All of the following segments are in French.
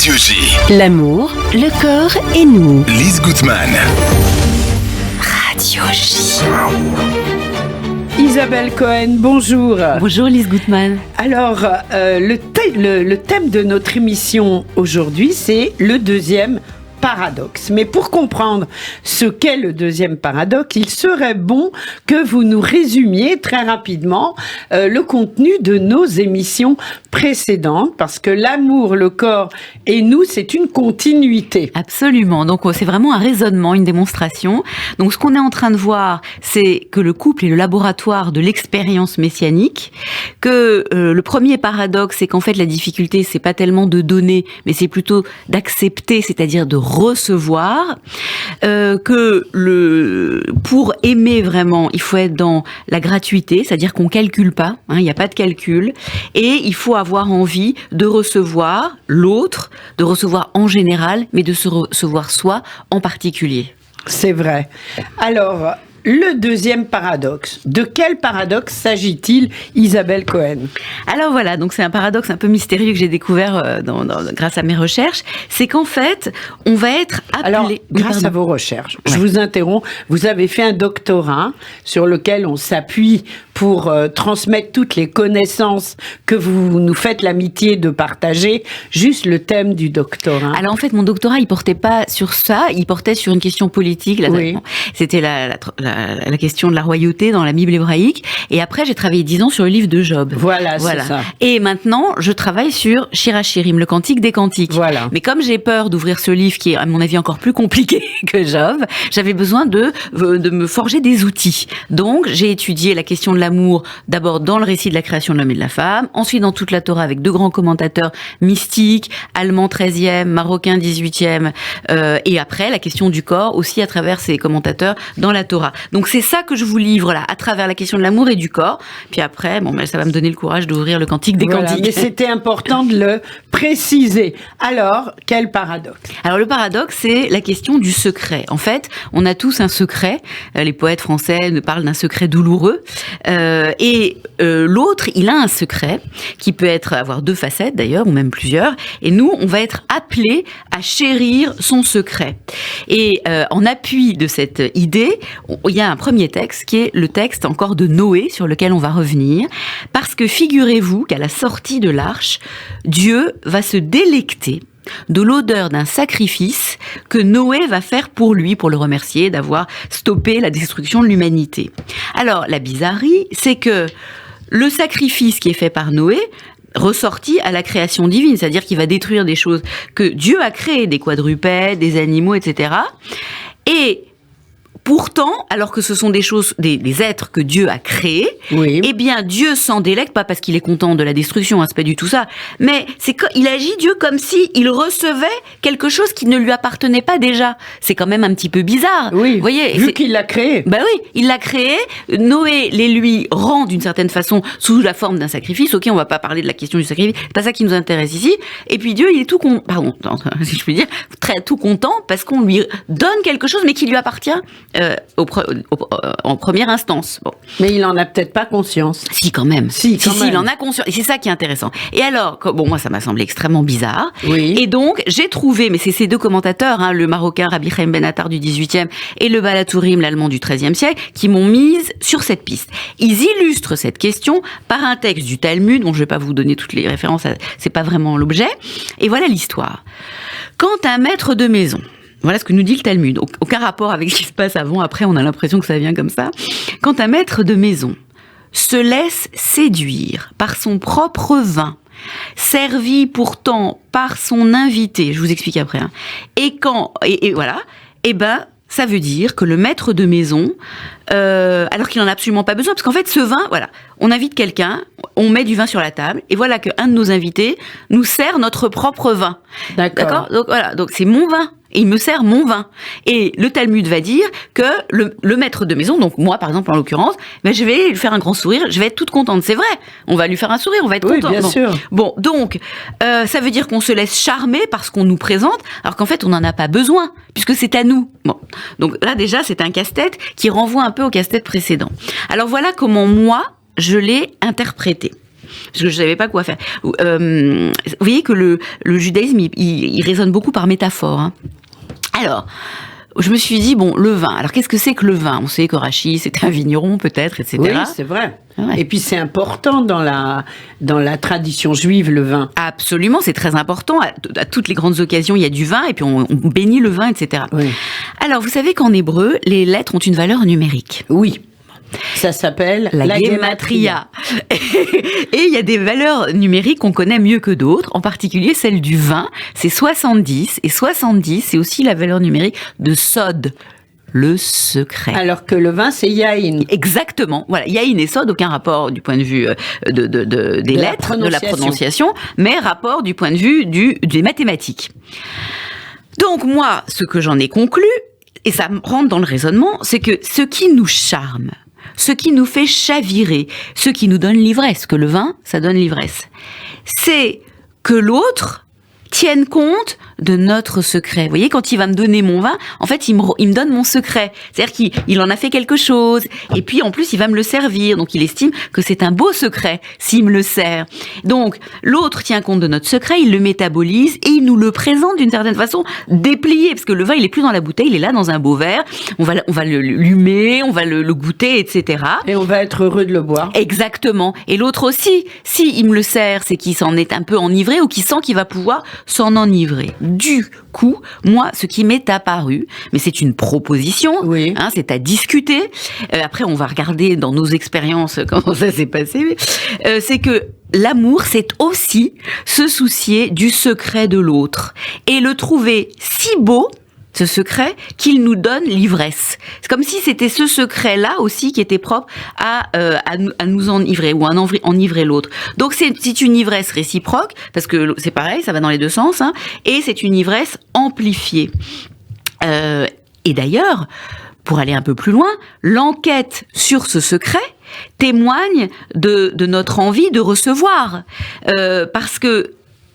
Radio J. L'amour, le corps et nous. Lise Gutman. Radio J. Isabelle Cohen, bonjour. Bonjour Lise Gutman. Alors, le thème de notre émission aujourd'hui, c'est le deuxième paradoxe. Mais pour comprendre ce qu'est le deuxième paradoxe, il serait bon que vous nous résumiez très rapidement le contenu de nos émissions précédentes, parce que l'amour, le corps et nous, c'est une continuité. Absolument. Donc c'est vraiment un raisonnement, une démonstration. Donc ce qu'on est en train de voir, c'est que le couple est le laboratoire de l'expérience messianique, que le premier paradoxe, c'est qu'en fait la difficulté, c'est pas tellement de donner, mais c'est plutôt d'accepter, c'est-à-dire de recevoir, pour aimer vraiment, il faut être dans la gratuité, c'est-à-dire qu'on calcule pas, il n'y a pas de calcul, et il faut avoir envie de recevoir l'autre, de recevoir en général, mais de se recevoir soi en particulier. C'est vrai. Alors, le deuxième paradoxe. De quel paradoxe s'agit-il, Isabelle Cohen ? Alors voilà, donc c'est un paradoxe un peu mystérieux que j'ai découvert grâce à mes recherches. C'est qu'en fait, on va être appelé... Alors, grâce à vos recherches, je vous interromps, vous avez fait un doctorat sur lequel on s'appuie pour transmettre toutes les connaissances que vous nous faites l'amitié de partager. Juste le thème du doctorat. Alors en fait, mon doctorat, il portait pas sur ça, il portait sur une question politique. Oui. C'était la question de la royauté dans la Bible hébraïque. Et après, j'ai travaillé 10 ans sur le livre de Job. Voilà. C'est ça. Et maintenant, je travaille sur Shir HaShirim, le cantique des cantiques. Voilà. Mais comme j'ai peur d'ouvrir ce livre qui est, à mon avis, encore plus compliqué que Job, j'avais besoin de me forger des outils. Donc, j'ai étudié la question de l'amour, d'abord dans le récit de la création de l'homme et de la femme, ensuite dans toute la Torah avec 2 grands commentateurs mystiques, allemand 13e, marocain 18e, et après, la question du corps, aussi à travers ces commentateurs dans la Torah. Donc c'est ça que je vous livre là, à travers la question de l'amour et du corps. Puis après, ça va me donner le courage d'ouvrir le cantique des cantiques. Mais c'était important de le préciser. Alors, quel paradoxe ? Alors le paradoxe, c'est la question du secret. En fait, on a tous un secret. Les poètes français nous parlent d'un secret douloureux. Et l'autre, il a un secret qui peut avoir 2 facettes d'ailleurs, ou même plusieurs. Et nous, on va être appelés à chérir son secret. Et en appui de cette idée, il y a un premier texte qui est le texte encore de Noé sur lequel on va revenir, parce que figurez-vous qu'à la sortie de l'arche, Dieu va se délecter de l'odeur d'un sacrifice que Noé va faire pour lui, pour le remercier d'avoir stoppé la destruction de l'humanité. Alors, la bizarrerie, c'est que le sacrifice qui est fait par Noé ressorti à la création divine, c'est-à-dire qu'il va détruire des choses que Dieu a créées, des quadrupèdes, des animaux, etc. Et pourtant, alors que ce sont des choses, des êtres que Dieu a créés, oui. Eh bien, Dieu s'en délecte, pas parce qu'il est content de la destruction, c'est pas du tout ça, mais il agit Dieu comme si il recevait quelque chose qui ne lui appartenait pas déjà. C'est quand même un petit peu bizarre. Oui. Vous voyez, vu qu'il l'a créé. Ben oui, il l'a créé. Noé les lui rend d'une certaine façon sous la forme d'un sacrifice. Ok, on va pas parler de la question du sacrifice, c'est pas ça qui nous intéresse ici. Et puis Dieu, il est tout si je puis dire, tout content parce qu'on lui donne quelque chose, mais qui lui appartient. En première instance. Bon. Mais il en a peut-être pas conscience. Si, quand même. Si, il en a conscience. Et c'est ça qui est intéressant. Et alors, moi, ça m'a semblé extrêmement bizarre. Oui. Et donc, j'ai trouvé, mais c'est ces 2 commentateurs, le marocain Rabbi Chaim Ben Attar du 18e et le Balatourim, l'allemand du 13e siècle, qui m'ont mise sur cette piste. Ils illustrent cette question par un texte du Talmud, dont je vais pas vous donner toutes les références, c'est pas vraiment l'objet. Et voilà l'histoire. Quand un maître de maison, voilà ce que nous dit le Talmud. Aucun rapport avec ce qui se passe avant, après, on a l'impression que ça vient comme ça. Quand un maître de maison se laisse séduire par son propre vin, servi pourtant par son invité, je vous explique après, et voilà, ça veut dire que le maître de maison, alors qu'il n'en a absolument pas besoin, parce qu'en fait, ce vin, voilà, on invite quelqu'un, on met du vin sur la table, et voilà qu'un de nos invités nous sert notre propre vin. D'accord ? Donc voilà, donc c'est mon vin. Et il me sert mon vin. Et le Talmud va dire que le maître de maison, donc moi par exemple en l'occurrence, je vais lui faire un grand sourire, je vais être toute contente. C'est vrai, on va lui faire un sourire, on va être content. Oui, bien sûr. Bon, donc ça veut dire qu'on se laisse charmer par ce qu'on nous présente, alors qu'en fait on n'en a pas besoin, puisque c'est à nous. Bon, donc là déjà c'est un casse-tête qui renvoie un peu au casse-tête précédent. Alors voilà comment moi je l'ai interprété. parce que je savais pas quoi faire. Vous voyez que le judaïsme, il raisonne beaucoup par métaphore. Hein. Alors, je me suis dit, bon, le vin. Alors, qu'est-ce que c'est que le vin? On sait que Rachid, c'était un vigneron, peut-être, etc. Oui, c'est vrai. Ouais. Et puis, c'est important dans la tradition juive, le vin. Absolument, c'est très important. À toutes les grandes occasions, il y a du vin, et puis on bénit le vin, etc. Oui. Alors, vous savez qu'en hébreu, les lettres ont une valeur numérique. Oui. Ça s'appelle la guématria. Et il y a des valeurs numériques qu'on connaît mieux que d'autres, en particulier celle du vin, c'est 70, et 70, c'est aussi la valeur numérique de Sod, le secret. Alors que le vin, c'est Yain. Exactement. Voilà, Yain et Sod, aucun rapport du point de vue des lettres, de la prononciation, mais rapport du point de vue des mathématiques. Donc moi, ce que j'en ai conclu, et ça rentre dans le raisonnement, c'est que ce qui nous charme, ce qui nous fait chavirer, ce qui nous donne l'ivresse, que le vin, ça donne l'ivresse, c'est que l'autre tienne compte de notre secret. Vous voyez, quand il va me donner mon vin, en fait, il me donne mon secret. C'est-à-dire qu'il en a fait quelque chose. Et puis, en plus, il va me le servir. Donc, il estime que c'est un beau secret s'il me le sert. Donc, l'autre tient compte de notre secret, il le métabolise et il nous le présente d'une certaine façon déplié. Parce que le vin, il est plus dans la bouteille, il est là dans un beau verre. On va le l'humer, on va le goûter, etc. Et on va être heureux de le boire. Exactement. Et l'autre aussi, si il me le sert, c'est qu'il s'en est un peu enivré ou qu'il sent qu'il va pouvoir s'en enivrer. Du coup, moi, ce qui m'est apparu, mais c'est une proposition, oui. Hein, c'est à discuter. Après, on va regarder dans nos expériences comment ça s'est passé. C'est que l'amour, c'est aussi se soucier du secret de l'autre et le trouver si beau, ce secret, qu'il nous donne l'ivresse. C'est comme si c'était ce secret-là aussi qui était propre à nous enivrer ou à enivrer l'autre. Donc c'est une ivresse réciproque, parce que c'est pareil, ça va dans les deux sens, hein, et c'est une ivresse amplifiée. Et d'ailleurs, pour aller un peu plus loin, l'enquête sur ce secret témoigne de notre envie de recevoir. Parce que,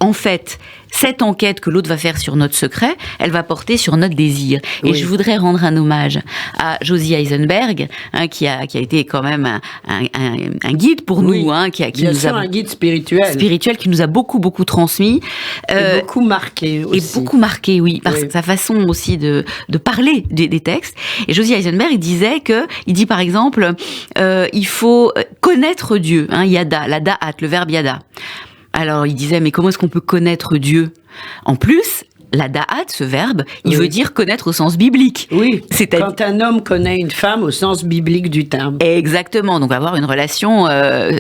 en fait, cette enquête que l'autre va faire sur notre secret, elle va porter sur notre désir. Et oui. Je voudrais rendre un hommage à Josie Eisenberg, hein, qui a été quand même un guide pour oui. nous, hein, qui nous a un guide spirituel qui nous a beaucoup transmis, et beaucoup marqué aussi. Et beaucoup marqué, oui, par sa façon aussi de parler des textes. Et Josie Eisenberg, il dit par exemple, il faut connaître Dieu, hein, yada, la da'at, le verbe yada. Alors, il disait, mais comment est-ce qu'on peut connaître Dieu? En plus, la da'at, ce verbe, il veut dire connaître au sens biblique. Oui, quand un homme connaît une femme au sens biblique du terme. Exactement, donc avoir une relation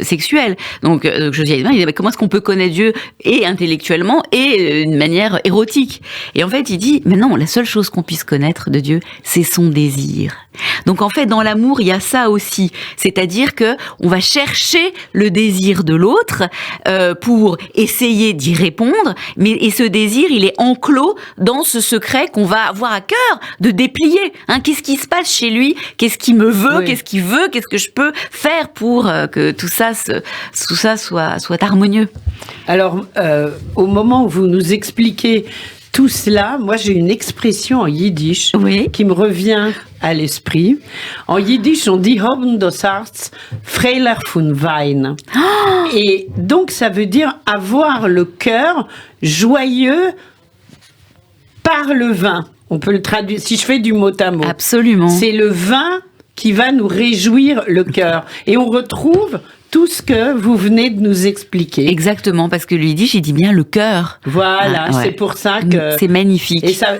sexuelle. Donc, je disais, mais comment est-ce qu'on peut connaître Dieu et intellectuellement et d'une manière érotique? Et en fait, il dit, mais non, la seule chose qu'on puisse connaître de Dieu, c'est son désir. Donc en fait, dans l'amour, il y a ça aussi, c'est-à-dire que on va chercher le désir de l'autre pour essayer d'y répondre, et ce désir, il est enclos dans ce secret qu'on va avoir à cœur de déplier. Hein, qu'est-ce qui se passe chez lui? Qu'est-ce qu'il me veut? Oui. Qu'est-ce qu'il veut? Qu'est-ce que je peux faire pour que tout ça soit harmonieux? Alors, au moment où vous nous expliquez tout cela, moi j'ai une expression en yiddish qui me revient à l'esprit. En yiddish, on dit Haben des Herz freiler von Wein. Oh. Et donc ça veut dire avoir le cœur joyeux par le vin. On peut le traduire, si je fais du mot à mot. Absolument. C'est le vin qui va nous réjouir le cœur. Et on retrouve tout ce que vous venez de nous expliquer. Exactement, parce que le yiddish, il dit bien le cœur. Voilà, c'est pour ça que... C'est magnifique. Et ça,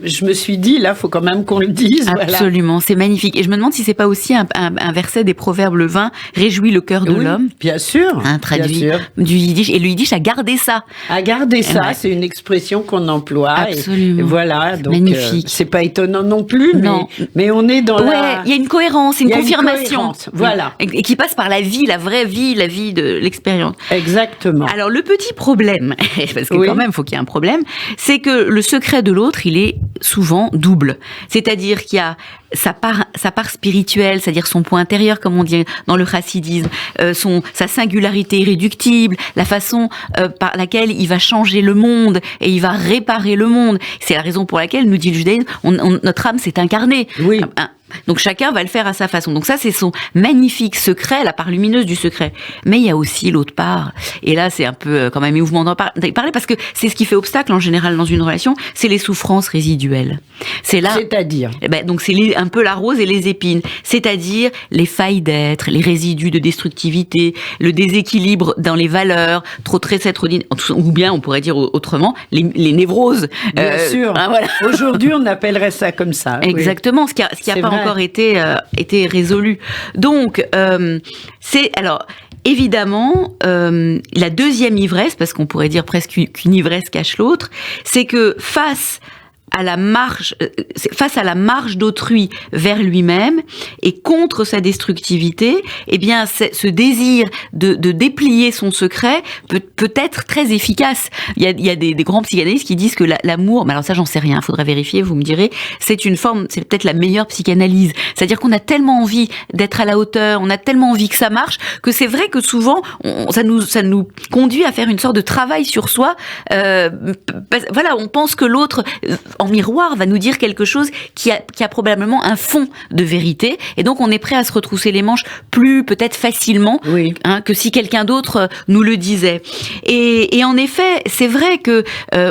je me suis dit, là, il faut quand même qu'on le dise. Absolument, voilà. C'est magnifique. Et je me demande si c'est pas aussi un verset des Proverbes, le vin réjouit le cœur de l'homme. Bien sûr. Traduit bien sûr. Du yiddish. Et le yiddish a gardé ça. A gardé ça, c'est une expression qu'on emploie. Absolument. Et voilà, donc magnifique. C'est pas étonnant non plus, non. Mais on est dans il y a une cohérence, une confirmation. Voilà. Et qui passe par la vie, la vraie vie, la vie de l'expérience. Exactement. Alors, le petit problème, parce que quand même, il faut qu'il y ait un problème, c'est que le secret de l'autre, il est souvent double. C'est-à-dire qu'il y a sa part spirituelle, c'est-à-dire son point intérieur, comme on dit dans le chassidisme, sa singularité irréductible, la façon par laquelle il va changer le monde et il va réparer le monde. C'est la raison pour laquelle, nous dit le judaïsme, notre âme s'est incarnée. Oui. Donc chacun va le faire à sa façon. Donc ça, c'est son magnifique secret, la part lumineuse du secret. Mais il y a aussi l'autre part. Et là, c'est un peu quand même émouvant d'en parler parce que c'est ce qui fait obstacle en général dans une relation, c'est les souffrances résiduelles. C'est là. C'est-à-dire donc c'est un peu la rose et les épines. C'est-à-dire les failles d'être, les résidus de destructivité, le déséquilibre dans les valeurs, trop de traits, ou bien on pourrait dire autrement, les névroses. Bien sûr. Hein, voilà. Aujourd'hui, on appellerait ça comme ça. Exactement. Oui. Ce qui a pas encore été résolu. Donc alors évidemment la deuxième ivresse, parce qu'on pourrait dire presque qu'une ivresse cache l'autre, c'est que face à la marche d'autrui vers lui-même et contre sa destructivité, eh bien, ce désir de déplier son secret peut être très efficace. Il y a des grands psychanalystes qui disent que l'amour, mais alors ça, j'en sais rien, faudrait vérifier, vous me direz, c'est peut-être la meilleure psychanalyse. C'est-à-dire qu'on a tellement envie d'être à la hauteur, on a tellement envie que ça marche, que c'est vrai que souvent, ça nous conduit à faire une sorte de travail sur soi. Voilà, on pense que l'autre, en miroir, va nous dire quelque chose qui a probablement un fond de vérité, et donc on est prêt à se retrousser les manches plus peut-être facilement que si quelqu'un d'autre nous le disait. Et en effet, c'est vrai que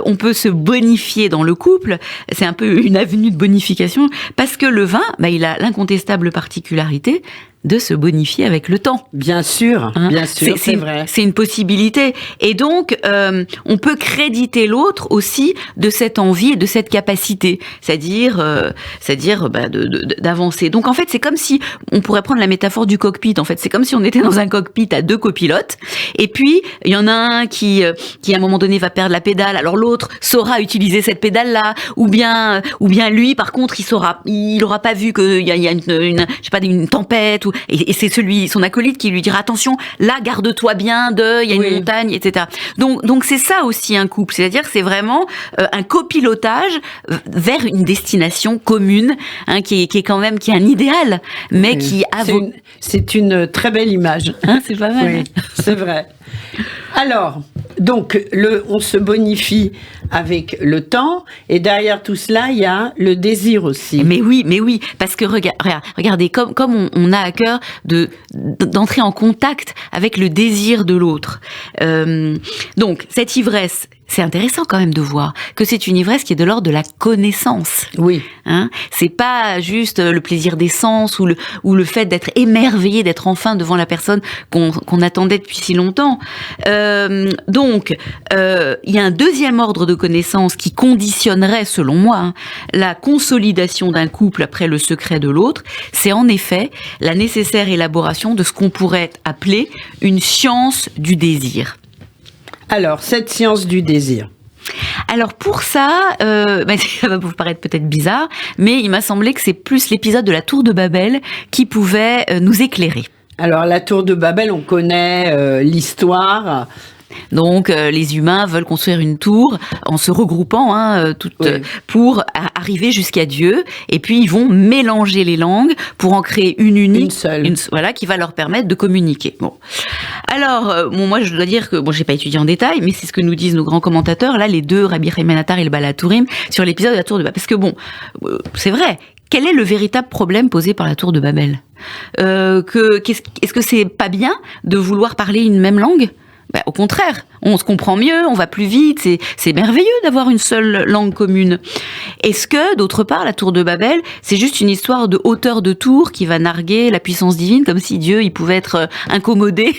on peut se bonifier dans le couple, c'est un peu une avenue de bonification, parce que le vin, il a l'incontestable particularité de se bonifier avec le temps. Bien sûr, c'est vrai. C'est une possibilité. Et donc, on peut créditer l'autre aussi de cette envie et de cette capacité, c'est-à-dire d'avancer. Donc, en fait, c'est comme si, on pourrait prendre la métaphore du cockpit, en fait. C'est comme si on était dans un cockpit à 2 copilotes, et puis, il y en a un qui, à un moment donné, va perdre la pédale, alors l'autre saura utiliser cette pédale-là, ou bien lui, par contre, il aura pas vu qu'il y a une tempête, et c'est son acolyte qui lui dira attention, là garde-toi bien il y a une montagne, etc. Donc c'est ça aussi un couple, c'est-à-dire c'est vraiment un copilotage vers une destination commune, qui est un idéal, mais qui c'est une très belle image. C'est pas mal. Oui, c'est vrai. Alors, donc, on se bonifie avec le temps, et derrière tout cela, il y a le désir aussi. Mais oui, parce que regardez, comme on a à cœur d'entrer en contact avec le désir de l'autre. Donc, cette ivresse, c'est intéressant quand même de voir que c'est une ivresse qui est de l'ordre de la connaissance. Oui. C'est pas juste le plaisir des sens ou le fait d'être émerveillé, d'être enfin devant la personne qu'on attendait depuis si longtemps. Donc, il y a un deuxième ordre de connaissance qui conditionnerait, selon moi, la consolidation d'un couple après le secret de l'autre. C'est en effet la nécessaire élaboration de ce qu'on pourrait appeler une science du désir. Alors, cette science du désir. Alors pour ça, ça va vous paraître peut-être bizarre, mais il m'a semblé que c'est plus l'épisode de la Tour de Babel qui pouvait nous éclairer. Alors la Tour de Babel, on connaît l'histoire. Donc les humains veulent construire une tour en se regroupant pour arriver jusqu'à Dieu, et puis ils vont mélanger les langues pour en créer une unique, une seule, qui va leur permettre de communiquer. Bon. Alors moi je dois dire que j'ai pas étudié en détail, mais c'est ce que nous disent nos grands commentateurs là, les deux, Rabbi Chaim Ben Attar et le Baal HaTurim, sur l'épisode de la Tour de Babel, parce que c'est vrai. Quel est le véritable problème posé par la Tour de Babel ? Est-ce que c'est pas bien de vouloir parler une même langue ? Au contraire, on se comprend mieux, on va plus vite, c'est merveilleux d'avoir une seule langue commune. Est-ce que, d'autre part, la Tour de Babel, c'est juste une histoire de hauteur de tour qui va narguer la puissance divine, comme si Dieu, il pouvait être incommodé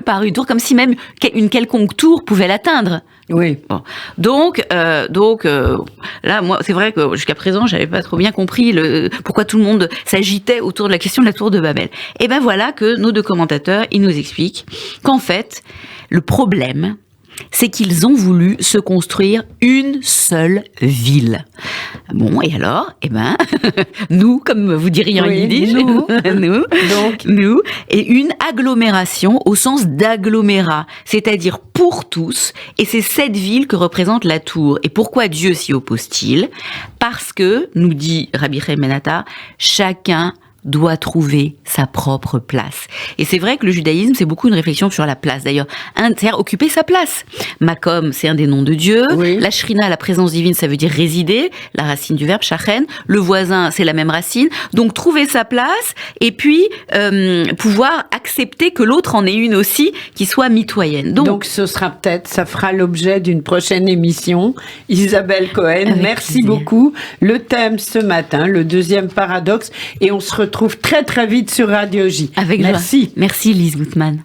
par une tour, comme si même une quelconque tour pouvait l'atteindre. Oui. Bon. Donc, là, moi, c'est vrai que jusqu'à présent, j'avais pas trop bien compris pourquoi tout le monde s'agitait autour de la question de la Tour de Babel. Et ben voilà que nos deux commentateurs, ils nous expliquent qu'en fait, le problème, c'est qu'ils ont voulu se construire une seule ville. Bon, et alors, nous, comme vous diriez en yiddish, nous, et une agglomération au sens d'agglomérat, c'est-à-dire pour tous, et c'est cette ville que représente la tour. Et pourquoi Dieu s'y oppose-t-il ? Parce que, nous dit Rabbi Chaim Ben Attar, chacun doit trouver sa propre place. Et c'est vrai que le judaïsme, c'est beaucoup une réflexion sur la place. D'ailleurs, c'est-à-dire occuper sa place. Makom, c'est un des noms de Dieu. Oui. La shrina, la présence divine, ça veut dire résider, la racine du verbe shachen. Le voisin, c'est la même racine. Donc, trouver sa place et puis pouvoir accepter que l'autre en ait une aussi, qui soit mitoyenne. Donc ce sera peut-être, ça fera l'objet d'une prochaine émission. Isabelle Cohen, Avec merci plaisir. beaucoup. Le thème ce matin, le deuxième paradoxe, et on se retrouve très très vite sur Radio J. avec joie. Merci. Merci Lise Gutmann.